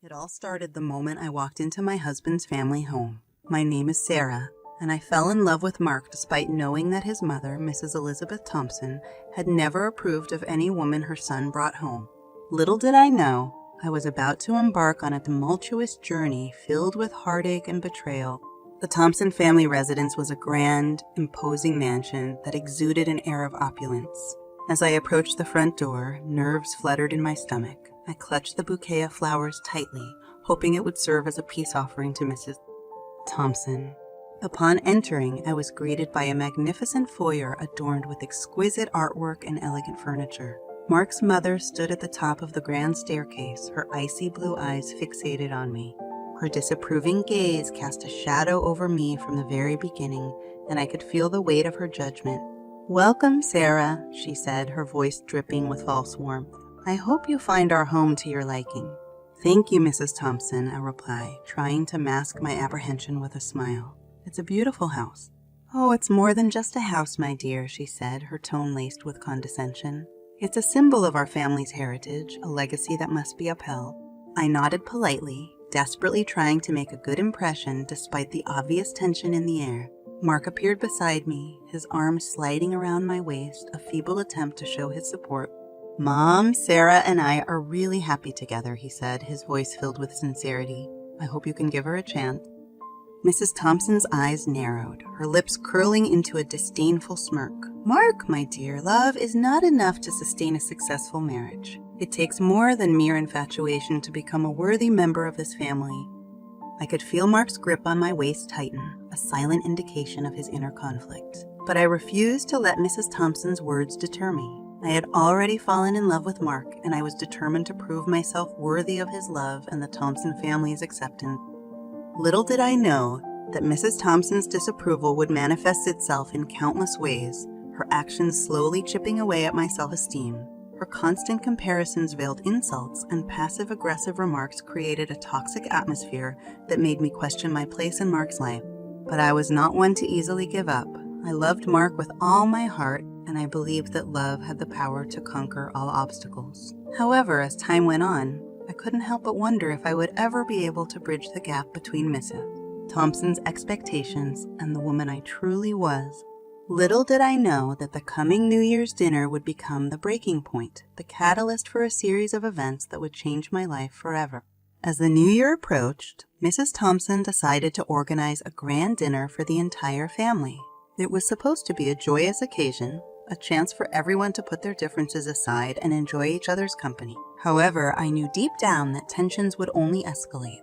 It all started the moment I walked into my husband's family home. My name is Sarah, and I fell in love with Mark despite knowing that his mother, Mrs. Elizabeth Thompson, had never approved of any woman her son brought home. Little did I know, I was about to embark on a tumultuous journey filled with heartache and betrayal. The Thompson family residence was a grand, imposing mansion that exuded an air of opulence. As I approached the front door, nerves fluttered in my stomach. I clutched the bouquet of flowers tightly, hoping it would serve as a peace offering to Mrs. Thompson. Upon entering, I was greeted by a magnificent foyer adorned with exquisite artwork and elegant furniture. Mark's mother stood at the top of the grand staircase, her icy blue eyes fixated on me. Her disapproving gaze cast a shadow over me from the very beginning, and I could feel the weight of her judgment. "Welcome, Sarah," she said, her voice dripping with false warmth. "I hope you find our home to your liking." "Thank you, Mrs. Thompson," I replied, trying to mask my apprehension with a smile. "It's a beautiful house." "Oh, it's more than just a house, my dear," she said, her tone laced with condescension. "It's a symbol of our family's heritage, a legacy that must be upheld." I nodded politely, desperately trying to make a good impression despite the obvious tension in the air. Mark appeared beside me, his arms sliding around my waist, a feeble attempt to show his support. "Mom, Sarah, and I are really happy together," he said, his voice filled with sincerity. "I hope you can give her a chance." Mrs. Thompson's eyes narrowed, her lips curling into a disdainful smirk. "Mark, my dear, love is not enough to sustain a successful marriage. It takes more than mere infatuation to become a worthy member of this family." I could feel Mark's grip on my waist tighten, a silent indication of his inner conflict. But I refused to let Mrs. Thompson's words deter me. I had already fallen in love with Mark, and I was determined to prove myself worthy of his love and the Thompson family's acceptance. Little did I know that Mrs. Thompson's disapproval would manifest itself in countless ways, her actions slowly chipping away at my self-esteem. Her constant comparisons veiled insults, and passive-aggressive remarks created a toxic atmosphere that made me question my place in Mark's life. But I was not one to easily give up. I loved Mark with all my heart, and I believed that love had the power to conquer all obstacles. However, as time went on, I couldn't help but wonder if I would ever be able to bridge the gap between Mrs. Thompson's expectations and the woman I truly was. Little did I know that the coming New Year's dinner would become the breaking point, the catalyst for a series of events that would change my life forever. As the new year approached, Mrs. Thompson decided to organize a grand dinner for the entire family. It was supposed to be a joyous occasion, a chance for everyone to put their differences aside and enjoy each other's company. However, I knew deep down that tensions would only escalate.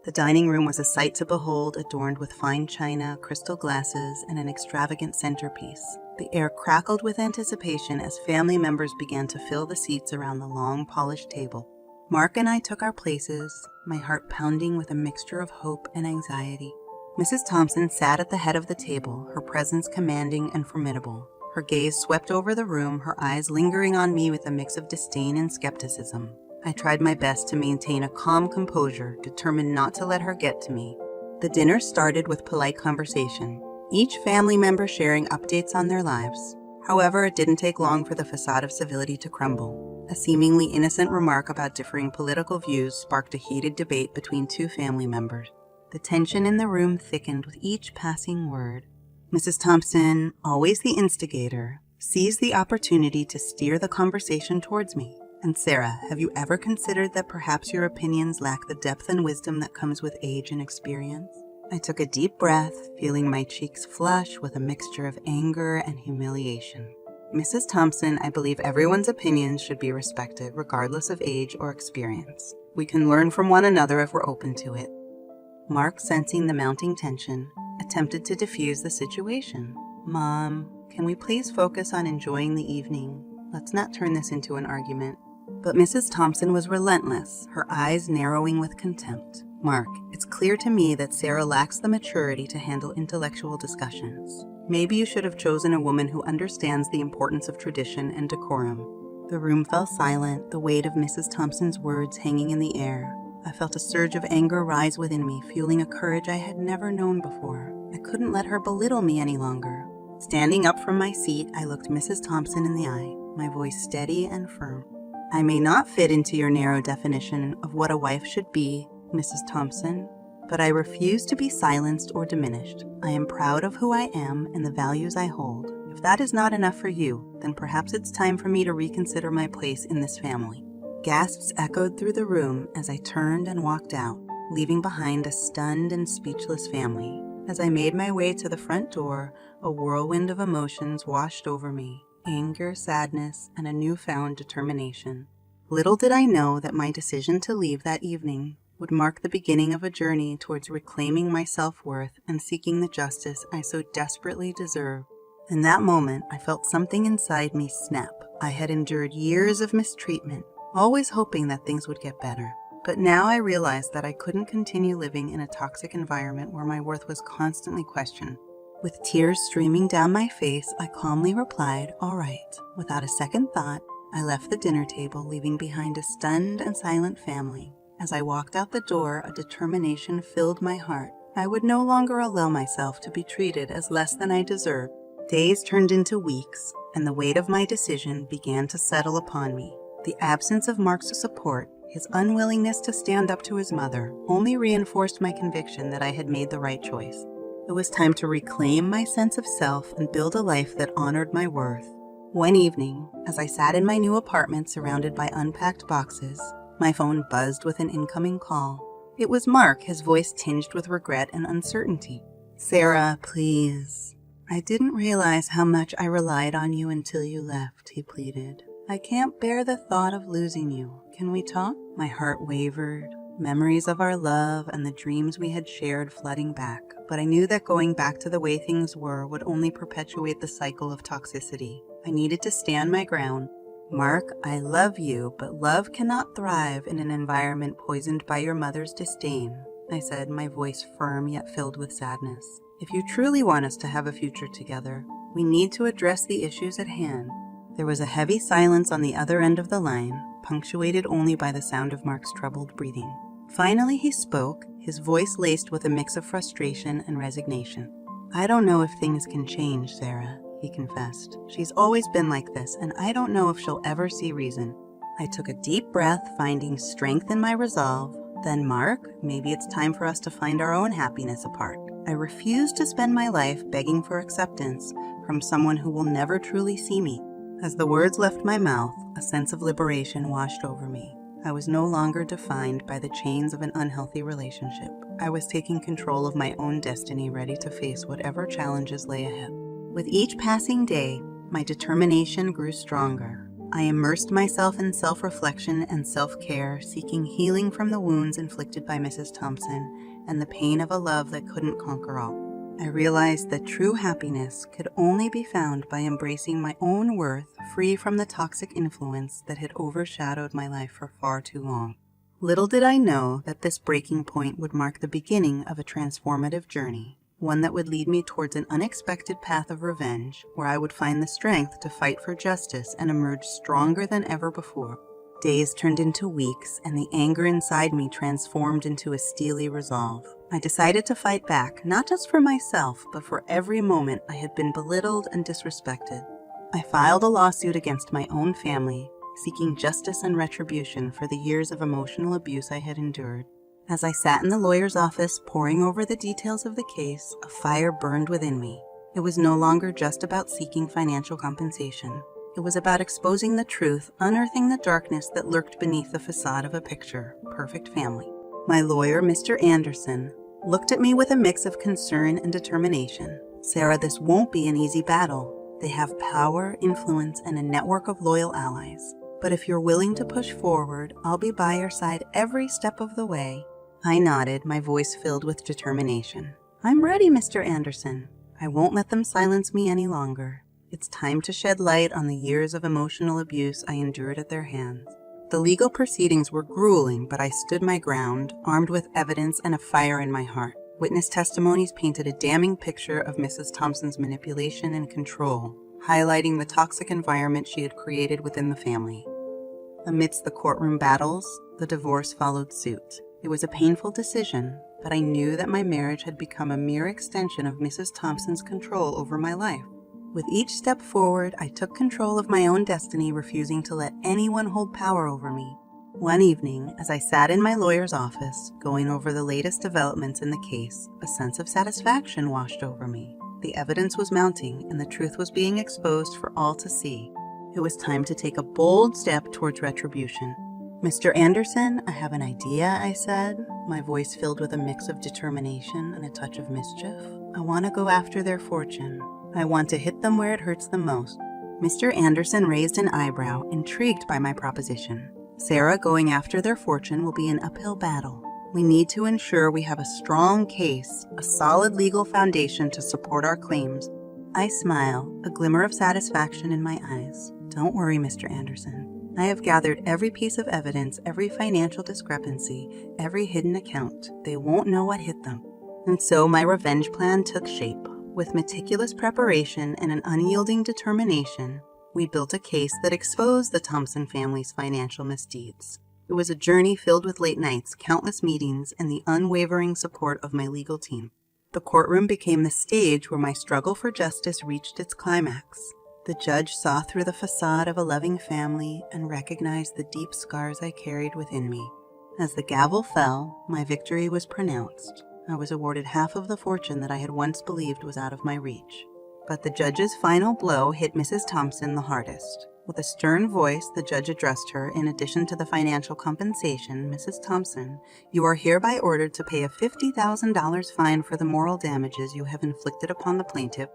The dining room was a sight to behold, adorned with fine china, crystal glasses, and an extravagant centerpiece. The air crackled with anticipation as family members began to fill the seats around the long, polished table. Mark and I took our places, my heart pounding with a mixture of hope and anxiety. Mrs. Thompson sat at the head of the table, her presence commanding and formidable. Her gaze swept over the room, her eyes lingering on me with a mix of disdain and skepticism. I tried my best to maintain a calm composure, determined not to let her get to me. The dinner started with polite conversation, each family member sharing updates on their lives. However, it didn't take long for the facade of civility to crumble. A seemingly innocent remark about differing political views sparked a heated debate between two family members. The tension in the room thickened with each passing word. Mrs. Thompson, always the instigator, seized the opportunity to steer the conversation towards me. "And Sarah, have you ever considered that perhaps your opinions lack the depth and wisdom that comes with age and experience?" I took a deep breath, feeling my cheeks flush with a mixture of anger and humiliation. "Mrs. Thompson, I believe everyone's opinions should be respected, regardless of age or experience. We can learn from one another if we're open to it." Mark, sensing the mounting tension, attempted to diffuse the situation. "Mom, can we please focus on enjoying the evening? Let's not turn this into an argument." But Mrs. Thompson was relentless, her eyes narrowing with contempt. "Mark, it's clear to me that Sarah lacks the maturity to handle intellectual discussions. Maybe you should have chosen a woman who understands the importance of tradition and decorum." The room fell silent, the weight of Mrs. Thompson's words hanging in the air. I felt a surge of anger rise within me, fueling a courage I had never known before. I couldn't let her belittle me any longer. Standing up from my seat, I looked Mrs. Thompson in the eye, my voice steady and firm. I may not fit into your narrow definition of what a wife should be, Mrs. Thompson, but I refuse to be silenced or diminished. I am proud of who I am and the values I hold. If that is not enough for you, then perhaps it's time for me to reconsider my place in this family." Gasps echoed through the room as I turned and walked out, leaving behind a stunned and speechless family. As I made my way to the front door, a whirlwind of emotions washed over me: anger, sadness, and a newfound determination. Little did I know that my decision to leave that evening would mark the beginning of a journey towards reclaiming my self-worth and seeking the justice I so desperately deserve. In that moment, I felt something inside me snap. I had endured years of mistreatment, always hoping that things would get better. But now I realized that I couldn't continue living in a toxic environment where my worth was constantly questioned. With tears streaming down my face, I calmly replied, "All right." Without a second thought, I left the dinner table, leaving behind a stunned and silent family. As I walked out the door, a determination filled my heart. I would no longer allow myself to be treated as less than I deserved. Days turned into weeks, and the weight of my decision began to settle upon me. The absence of Mark's support, his unwillingness to stand up to his mother, only reinforced my conviction that I had made the right choice. It was time to reclaim my sense of self and build a life that honored my worth. One evening, as I sat in my new apartment surrounded by unpacked boxes, my phone buzzed with an incoming call. It was Mark, his voice tinged with regret and uncertainty. "Sarah, please. I didn't realize how much I relied on you until you left," he pleaded. "I can't bear the thought of losing you. Can we talk?" My heart wavered, memories of our love and the dreams we had shared flooding back. But I knew that going back to the way things were would only perpetuate the cycle of toxicity. I needed to stand my ground. "Mark, I love you, but love cannot thrive in an environment poisoned by your mother's disdain," I said, my voice firm yet filled with sadness. "If you truly want us to have a future together, we need to address the issues at hand." There was a heavy silence on the other end of the line, punctuated only by the sound of Mark's troubled breathing. Finally he spoke, his voice laced with a mix of frustration and resignation. "I don't know if things can change, Sarah," he confessed. "She's always been like this, and I don't know if she'll ever see reason." I took a deep breath, finding strength in my resolve. "Then, Mark, maybe it's time for us to find our own happiness apart. I refuse to spend my life begging for acceptance from someone who will never truly see me." As the words left my mouth, a sense of liberation washed over me. I was no longer defined by the chains of an unhealthy relationship. I was taking control of my own destiny, ready to face whatever challenges lay ahead. With each passing day, my determination grew stronger. I immersed myself in self-reflection and self-care, seeking healing from the wounds inflicted by Mrs. Thompson and the pain of a love that couldn't conquer all. I realized that true happiness could only be found by embracing my own worth, free from the toxic influence that had overshadowed my life for far too long. Little did I know that this breaking point would mark the beginning of a transformative journey, one that would lead me towards an unexpected path of revenge, where I would find the strength to fight for justice and emerge stronger than ever before. Days turned into weeks, and the anger inside me transformed into a steely resolve. I decided to fight back, not just for myself, but for every moment I had been belittled and disrespected. I filed a lawsuit against my own family, seeking justice and retribution for the years of emotional abuse I had endured. As I sat in the lawyer's office, poring over the details of the case, a fire burned within me. It was no longer just about seeking financial compensation. It was about exposing the truth, unearthing the darkness that lurked beneath the facade of a picture-perfect family. My lawyer, Mr. Anderson, looked at me with a mix of concern and determination. "Sarah, this won't be an easy battle. They have power, influence, and a network of loyal allies. But if you're willing to push forward, I'll be by your side every step of the way." I nodded, my voice filled with determination. "I'm ready, Mr. Anderson. I won't let them silence me any longer. It's time to shed light on the years of emotional abuse I endured at their hands." The legal proceedings were grueling, but I stood my ground, armed with evidence and a fire in my heart. Witness testimonies painted a damning picture of Mrs. Thompson's manipulation and control, highlighting the toxic environment she had created within the family. Amidst the courtroom battles, the divorce followed suit. It was a painful decision, but I knew that my marriage had become a mere extension of Mrs. Thompson's control over my life. With each step forward, I took control of my own destiny, refusing to let anyone hold power over me. One evening, as I sat in my lawyer's office, going over the latest developments in the case, a sense of satisfaction washed over me. The evidence was mounting, and the truth was being exposed for all to see. It was time to take a bold step towards retribution. "Mr. Anderson, I have an idea," I said, my voice filled with a mix of determination and a touch of mischief. "I want to go after their fortune. I want to hit them where it hurts them most." Mr. Anderson raised an eyebrow, intrigued by my proposition. "Sarah, going after their fortune will be an uphill battle. We need to ensure we have a strong case, a solid legal foundation to support our claims." I smile, a glimmer of satisfaction in my eyes. "Don't worry, Mr. Anderson. I have gathered every piece of evidence, every financial discrepancy, every hidden account. They won't know what hit them." And so my revenge plan took shape. With meticulous preparation and an unyielding determination, we built a case that exposed the Thompson family's financial misdeeds. It was a journey filled with late nights, countless meetings, and the unwavering support of my legal team. The courtroom became the stage where my struggle for justice reached its climax. The judge saw through the facade of a loving family and recognized the deep scars I carried within me. As the gavel fell, my victory was pronounced. I was awarded half of the fortune that I had once believed was out of my reach. But the judge's final blow hit Mrs. Thompson the hardest. With a stern voice, the judge addressed her. "In addition to the financial compensation, Mrs. Thompson, you are hereby ordered to pay a $50,000 fine for the moral damages you have inflicted upon the plaintiff."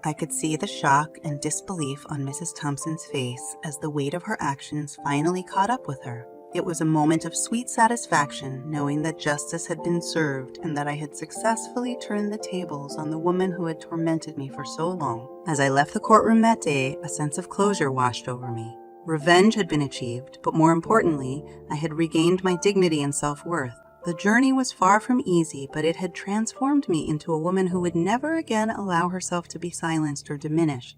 I could see the shock and disbelief on Mrs. Thompson's face as the weight of her actions finally caught up with her. It was a moment of sweet satisfaction, knowing that justice had been served and that I had successfully turned the tables on the woman who had tormented me for so long. As I left the courtroom that day, a sense of closure washed over me. Revenge had been achieved, but more importantly, I had regained my dignity and self-worth. The journey was far from easy, but it had transformed me into a woman who would never again allow herself to be silenced or diminished.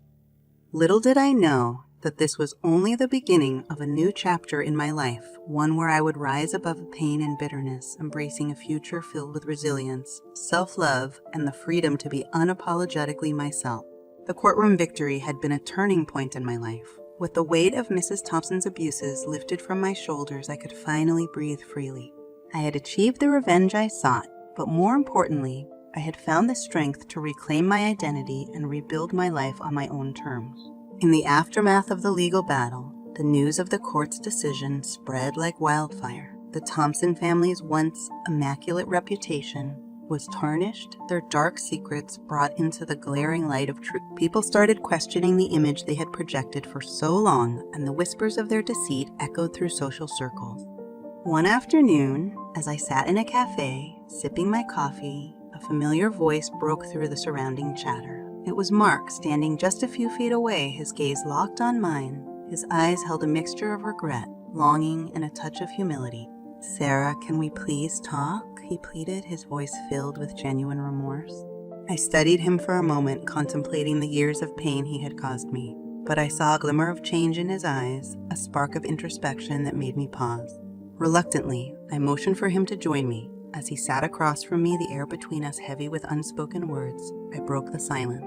Little did I know that this was only the beginning of a new chapter in my life, one where I would rise above pain and bitterness, embracing a future filled with resilience, self-love, and the freedom to be unapologetically myself. The courtroom victory had been a turning point in my life. With the weight of Mrs. Thompson's abuses lifted from my shoulders, I could finally breathe freely. I had achieved the revenge I sought, but more importantly, I had found the strength to reclaim my identity and rebuild my life on my own terms. In the aftermath of the legal battle, the news of the court's decision spread like wildfire. The Thompson family's once immaculate reputation was tarnished, their dark secrets brought into the glaring light of truth. People started questioning the image they had projected for so long, and the whispers of their deceit echoed through social circles. One afternoon, as I sat in a cafe, sipping my coffee, a familiar voice broke through the surrounding chatter. It was Mark, standing just a few feet away, his gaze locked on mine. His eyes held a mixture of regret, longing, and a touch of humility. "Sarah, can we please talk?" he pleaded, his voice filled with genuine remorse. I studied him for a moment, contemplating the years of pain he had caused me. But I saw a glimmer of change in his eyes, a spark of introspection that made me pause. Reluctantly, I motioned for him to join me. As he sat across from me, the air between us heavy with unspoken words, I broke the silence.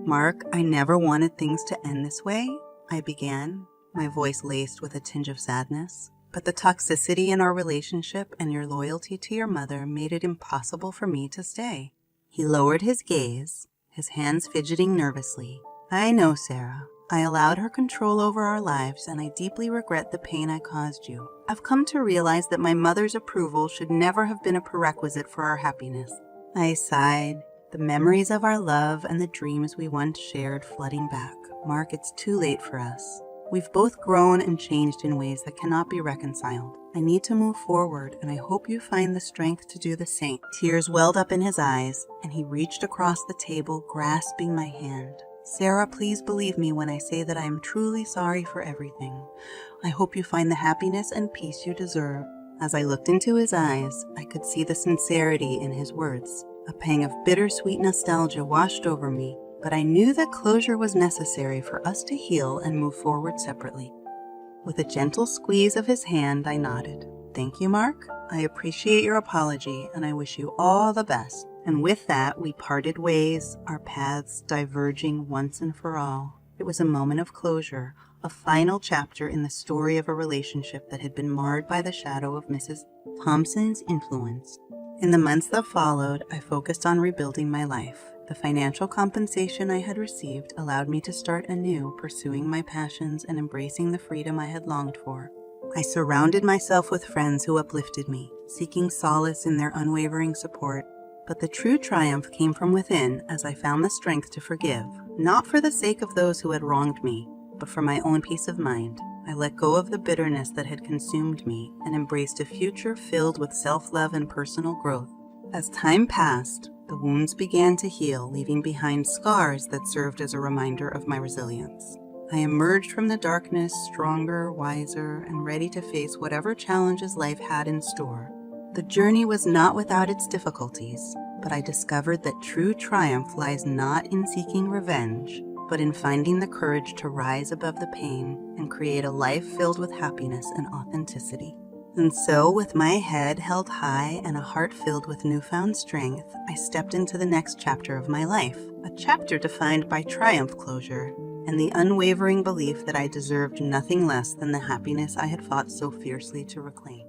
"Mark, I never wanted things to end this way," I began, my voice laced with a tinge of sadness. "But the toxicity in our relationship and your loyalty to your mother made it impossible for me to stay." He lowered his gaze, his hands fidgeting nervously. "I know, Sarah. I allowed her control over our lives, and I deeply regret the pain I caused you. I've come to realize that my mother's approval should never have been a prerequisite for our happiness." I sighed, the memories of our love and the dreams we once shared flooding back. "Mark, it's too late for us. We've both grown and changed in ways that cannot be reconciled. I need to move forward, and I hope you find the strength to do the same." Tears welled up in his eyes, and he reached across the table, grasping my hand. "Sarah, please believe me when I say that I am truly sorry for everything. I hope you find the happiness and peace you deserve." As I looked into his eyes, I could see the sincerity in his words. A pang of bittersweet nostalgia washed over me, but I knew that closure was necessary for us to heal and move forward separately. With a gentle squeeze of his hand, I nodded. "Thank you, Mark. I appreciate your apology, and I wish you all the best." And with that, we parted ways, our paths diverging once and for all. It was a moment of closure, a final chapter in the story of a relationship that had been marred by the shadow of Mrs. Thompson's influence. In the months that followed, I focused on rebuilding my life. The financial compensation I had received allowed me to start anew, pursuing my passions and embracing the freedom I had longed for. I surrounded myself with friends who uplifted me, seeking solace in their unwavering support. But the true triumph came from within as I found the strength to forgive, not for the sake of those who had wronged me, but for my own peace of mind. I let go of the bitterness that had consumed me and embraced a future filled with self-love and personal growth. As time passed, the wounds began to heal, leaving behind scars that served as a reminder of my resilience. I emerged from the darkness stronger, wiser, and ready to face whatever challenges life had in store. The journey was not without its difficulties, but I discovered that true triumph lies not in seeking revenge, but in finding the courage to rise above the pain and create a life filled with happiness and authenticity. And so, with my head held high and a heart filled with newfound strength, I stepped into the next chapter of my life, a chapter defined by triumph closure and the unwavering belief that I deserved nothing less than the happiness I had fought so fiercely to reclaim.